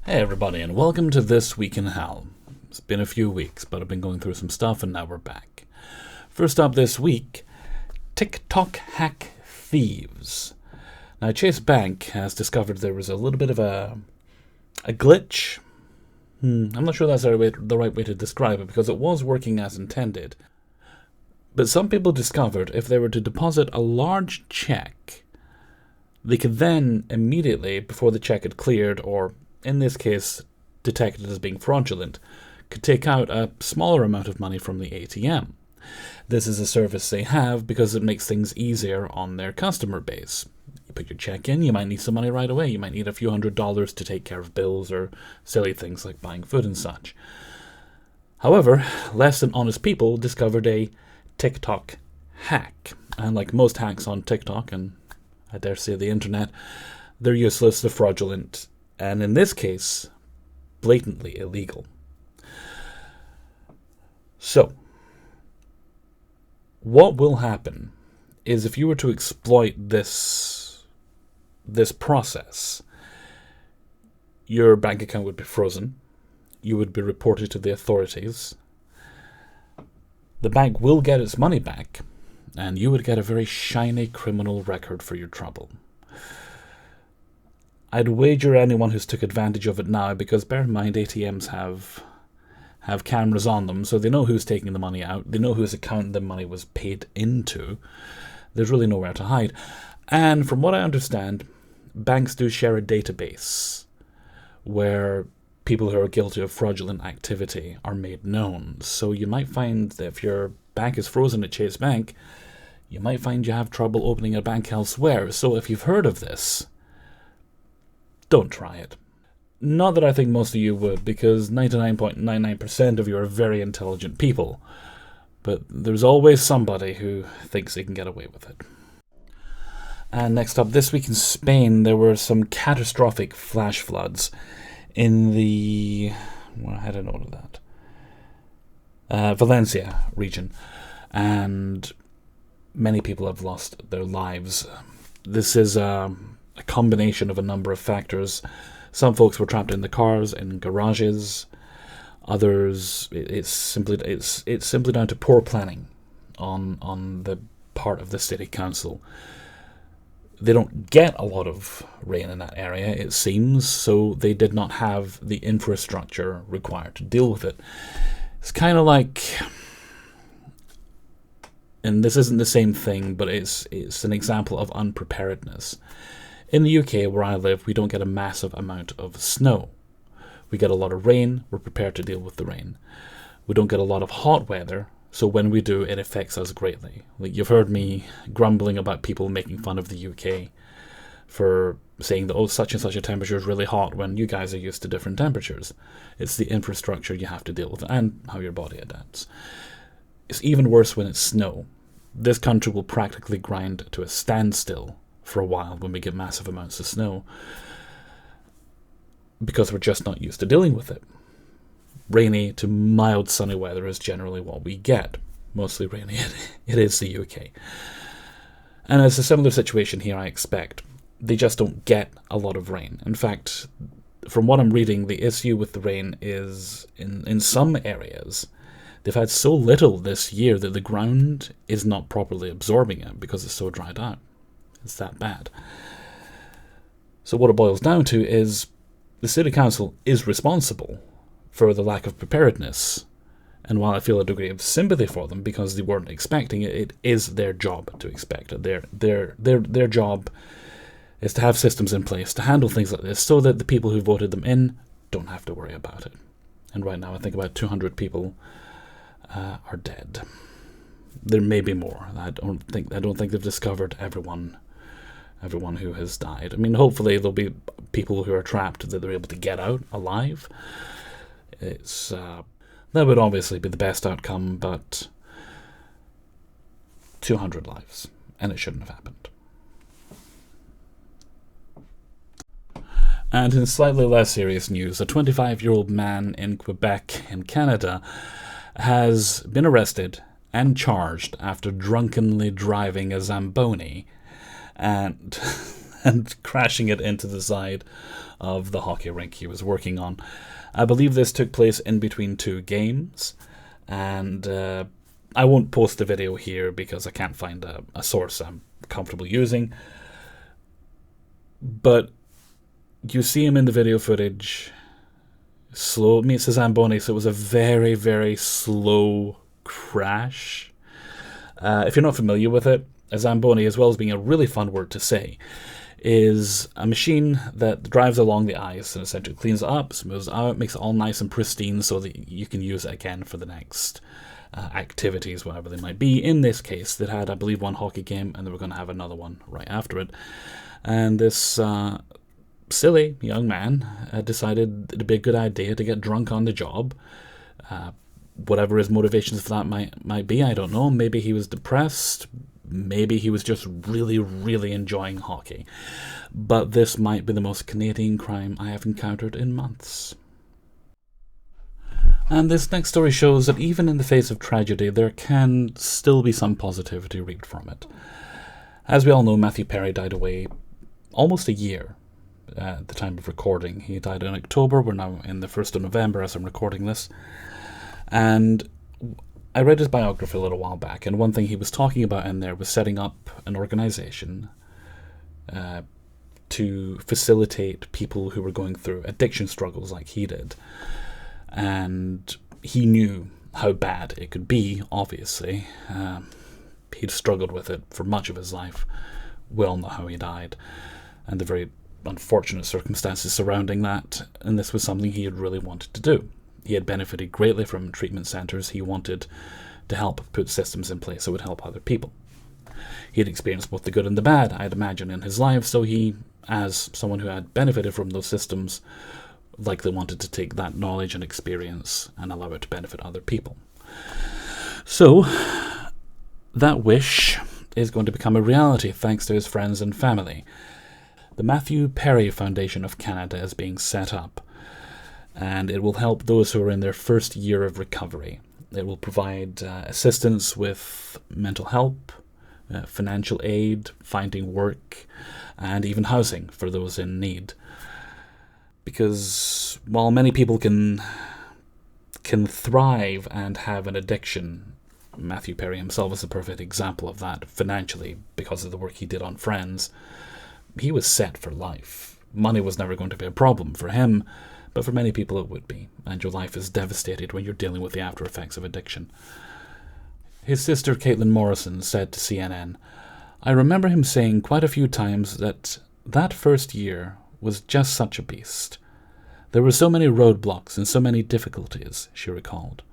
Hey everybody, and welcome to This Week in Hell. It's been a few weeks, but I've been going through some stuff and now we're back. First up this week, TikTok hack thieves. Now Chase Bank has discovered there was a little bit of a glitch. I'm not sure that's the right way to describe it because it was working as intended. But some people discovered if they were to deposit a large check, they could then immediately, before the check had cleared, or in this case, detected as being fraudulent, could take out a smaller amount of money from the ATM. This is a service they have because it makes things easier on their customer base. You put your check in, you might need some money right away. You might need a few $100s to take care of bills or silly things like buying food and such. However, less than honest people discovered a TikTok hack. And like most hacks on TikTok, and I dare say the internet, they're useless, they're fraudulent, and in this case, blatantly illegal. So, what will happen is if you were to exploit this process, your bank account would be frozen, you would be reported to the authorities, the bank will get its money back, and you would get a very shiny criminal record for your trouble. I'd wager anyone who's took advantage of it now, because bear in mind ATMs have cameras on them, so they know who's taking the money out, they know whose account the money was paid into. There's really nowhere to hide. And from what I understand, banks do share a database where people who are guilty of fraudulent activity are made known. So you might find that if your bank is frozen at Chase Bank, you might find you have trouble opening a bank elsewhere. So if you've heard of this, don't try it. Not that I think most of you would, because 99.99% of you are very intelligent people. But there's always somebody who thinks they can get away with it. And next up, this week in Spain, there were some catastrophic flash floods in the... well, I had a note of that. Valencia region. And many people have lost their lives. This is a combination of a number of factors. Some folks were trapped in the cars, in garages. Others, it's simply down to poor planning on the part of the city council. They don't get a lot of rain in that area, it seems, so they did not have the infrastructure required to deal with it. It's kind of like, and this isn't the same thing, but it's an example of unpreparedness. In the UK, where I live, we don't get a massive amount of snow. We get a lot of rain, we're prepared to deal with the rain. We don't get a lot of hot weather, so when we do, it affects us greatly. Like, you've heard me grumbling about people making fun of the UK for saying that, oh, such and such a temperature is really hot when you guys are used to different temperatures. It's the infrastructure you have to deal with and how your body adapts. It's even worse when it's snow. This country will practically grind to a standstill for a while when we get massive amounts of snow, because we're just not used to dealing with it. Rainy to mild sunny weather is generally what we get. Mostly rainy. It is the UK. And it's a similar situation here, I expect. They just don't get a lot of rain. In fact, from what I'm reading, the issue with the rain is in some areas, they've had so little this year that the ground is not properly absorbing it because it's so dried out. It's that bad. So what it boils down to is the city council is responsible for the lack of preparedness. And while I feel a degree of sympathy for them because they weren't expecting it, it is their job to expect it. Their job is to have systems in place to handle things like this so that the people who voted them in don't have to worry about it. And right now I think about 200 people are dead. There may be more. I don't think they've discovered everyone who has died. I mean, hopefully there'll be people who are trapped that they're able to get out alive. It's that would obviously be the best outcome, but 200 lives, and it shouldn't have happened. And in slightly less serious news, a 25-year-old man in Quebec, in Canada, has been arrested and charged after drunkenly driving a Zamboni. And and crashing it into the side of the hockey rink he was working on. I believe this took place in between two games, and I won't post the video here because I can't find a source I'm comfortable using. But you see him in the video footage, slow, meets the Zamboni, so it was a very, very slow crash. If you're not familiar with it, a Zamboni, as well as being a really fun word to say, is a machine that drives along the ice and essentially cleans it up, smooths it out, makes it all nice and pristine so that you can use it again for the next activities, whatever they might be. In this case, they had, I believe, one hockey game, and they were going to have another one right after it. And this silly young man decided it'd be a good idea to get drunk on the job. Whatever his motivations for that might be, I don't know. Maybe he was depressed. Maybe he was just really, really enjoying hockey. But this might be the most Canadian crime I have encountered in months. And this next story shows that even in the face of tragedy, there can still be some positivity reaped from it. As we all know, Matthew Perry died away almost a year at the time of recording. He died in October. We're now in the 1st of November as I'm recording this. And I read his biography a little while back, and one thing he was talking about in there was setting up an organization to facilitate people who were going through addiction struggles like he did. And he knew how bad it could be, obviously. He'd struggled with it for much of his life. We all know how he died, and the very unfortunate circumstances surrounding that, and this was something he had really wanted to do. He had benefited greatly from treatment centres. He wanted to help put systems in place that would help other people. He had experienced both the good and the bad, I'd imagine, in his life, so he, as someone who had benefited from those systems, likely wanted to take that knowledge and experience and allow it to benefit other people. So, that wish is going to become a reality thanks to his friends and family. The Matthew Perry Foundation of Canada is being set up, and it will help those who are in their first year of recovery. It will provide assistance with mental help, financial aid, finding work, and even housing for those in need. Because while many people can thrive and have an addiction, Matthew Perry himself is a perfect example of that financially because of the work he did on Friends. He was set for life. Money was never going to be a problem for him, but for many people it would be, and your life is devastated when you're dealing with the after effects of addiction. His sister Caitlin Morrison said to CNN, "I remember him saying quite a few times that first year was just such a beast. There were so many roadblocks and so many difficulties," she recalled.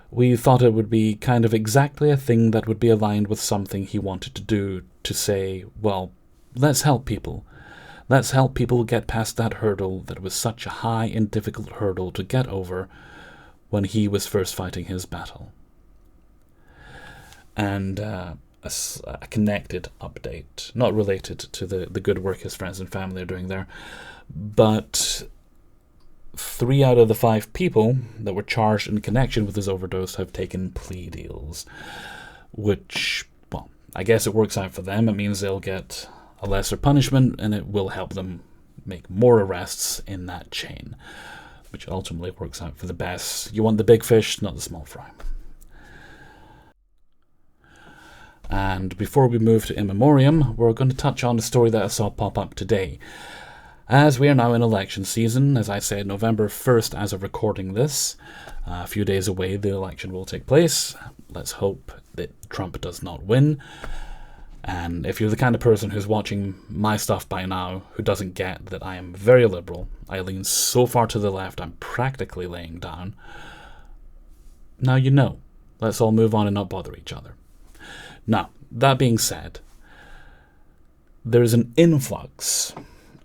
"We thought it would be kind of exactly a thing that would be aligned with something he wanted to do, to say, well, let's help people. Let's help people get past that hurdle that was such a high and difficult hurdle to get over when he was first fighting his battle." And a connected update, not related to the good work his friends and family are doing there, but 3 out of the 5 people that were charged in connection with his overdose have taken plea deals, which, well, I guess it works out for them. It means they'll get a lesser punishment, and it will help them make more arrests in that chain, which ultimately works out for the best. You want the big fish, not the small fry. And before we move to In Memoriam, we're going to touch on a story that I saw pop up today. As we are now in election season, as I said, November 1st as of recording this, a few days away the election will take place. Let's hope that Trump does not win. And if you're the kind of person who's watching my stuff by now, who doesn't get that I am very liberal, I lean so far to the left I'm practically laying down, now you know. Let's all move on and not bother each other. Now, that being said, there's an influx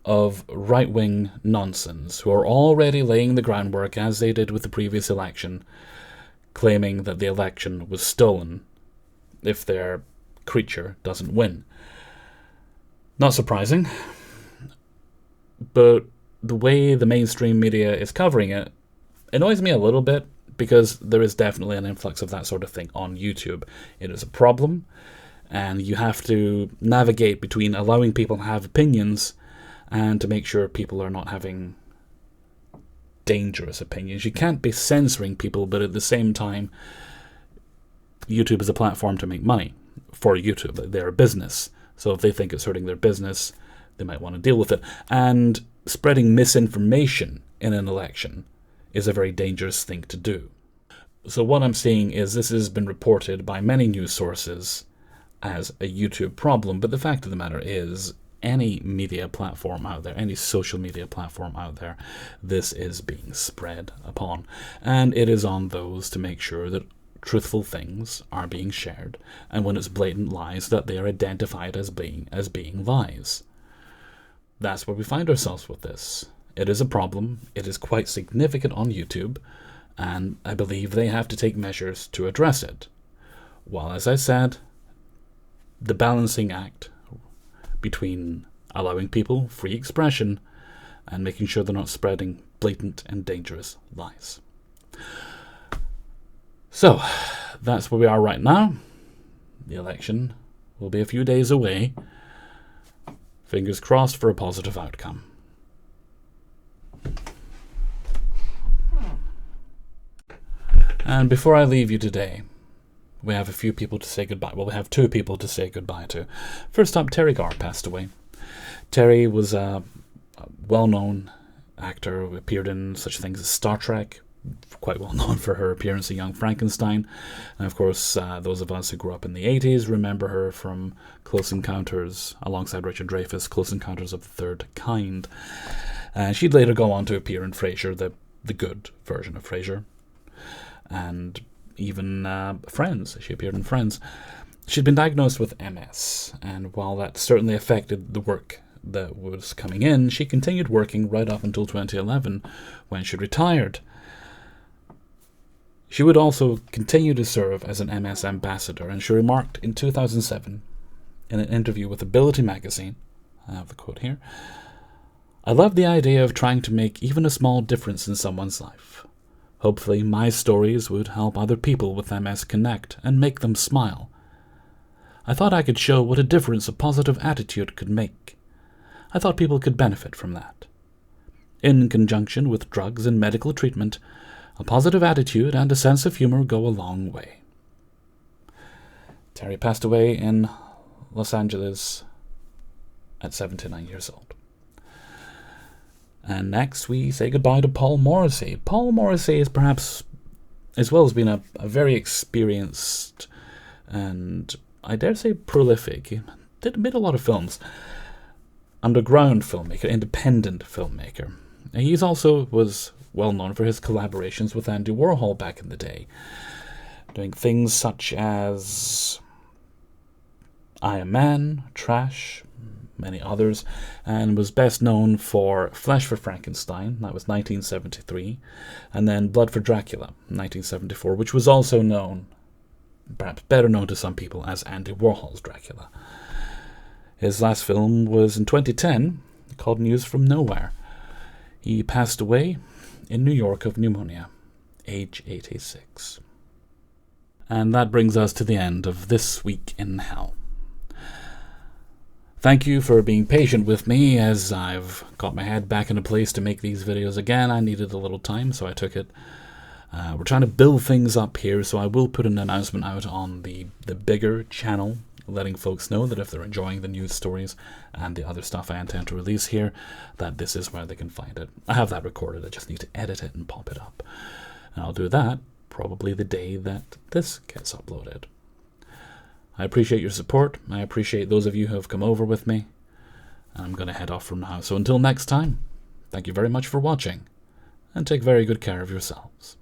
of right-wing nonsense who are already laying the groundwork, as they did with the previous election, claiming that the election was stolen if their creature doesn't win. Not surprising, but the way the mainstream media is covering it annoys me a little bit, because there is definitely an influx of that sort of thing on YouTube. It is a problem, And you have to navigate between allowing people to have opinions and to make sure people are not having dangerous opinions. You can't be censoring people, but at the same time, YouTube is a platform to make money for YouTube. They're a business. So if they think it's hurting their business, they might want to deal with it. And spreading misinformation in an election is a very dangerous thing to do. So what I'm seeing is this has been reported by many news sources as a YouTube problem, but the fact of the matter is any media platform out there, any social media platform out there, this is being spread upon. And it is on those to make sure that truthful things are being shared, and when it's blatant lies, that they are identified as being lies. That's where we find ourselves with this. It is a problem. It is quite significant on YouTube, and I believe they have to take measures to address it. While, as I said, the balancing act between allowing people free expression and making sure they're not spreading blatant and dangerous lies. So, that's where we are right now. The election will be a few days away. Fingers crossed for a positive outcome. And before I leave you today, we have a few people to say goodbye. Well, we have two people to say goodbye to. First up, Terry Garr passed away. Terry was a well-known actor who appeared in such things as Star Trek, quite well known for her appearance in Young Frankenstein. And of course, those of us who grew up in the 80s remember her from Close Encounters, alongside Richard Dreyfuss, Close Encounters of the Third Kind. She'd later go on to appear in Frasier, the good version of Frasier. And even Friends. She appeared in Friends. She'd been diagnosed with MS, and while that certainly affected the work that was coming in, she continued working right up until 2011, when she retired. She would also continue to serve as an MS ambassador, and she remarked in 2007, in an interview with Ability magazine, I have the quote here, "I love the idea of trying to make even a small difference in someone's life. Hopefully my stories would help other people with MS connect and make them smile. I thought I could show what a difference a positive attitude could make. I thought people could benefit from that. In conjunction with drugs and medical treatment, a positive attitude and a sense of humor go a long way." Terry passed away in Los Angeles at 79 years old. And next we say goodbye to Paul Morrissey. Paul Morrissey is perhaps, as well as being a very experienced and, I dare say, prolific, he made a lot of films, underground filmmaker, independent filmmaker. And he also was well known for his collaborations with Andy Warhol back in the day, doing things such as I Am Man, Trash, many others, and was best known for Flesh for Frankenstein, that was 1973, and then Blood for Dracula, 1974, which was also known, perhaps better known to some people, as Andy Warhol's Dracula. His last film was in 2010, called News from Nowhere. He passed away in New York of pneumonia, age 86. And that brings us to the end of This Week in Hell. Thank you for being patient with me as I've got my head back into place to make these videos again. I needed a little time, so I took it. We're trying to build things up here, so I will put an announcement out on the bigger channel, letting folks know that if they're enjoying the news stories and the other stuff I intend to release here, that this is where they can find it. I have that recorded, I just need to edit it and pop it up. And I'll do that probably the day that this gets uploaded. I appreciate your support. I appreciate those of you who have come over with me. I'm going to head off from now. So until next time, thank you very much for watching, and take very good care of yourselves.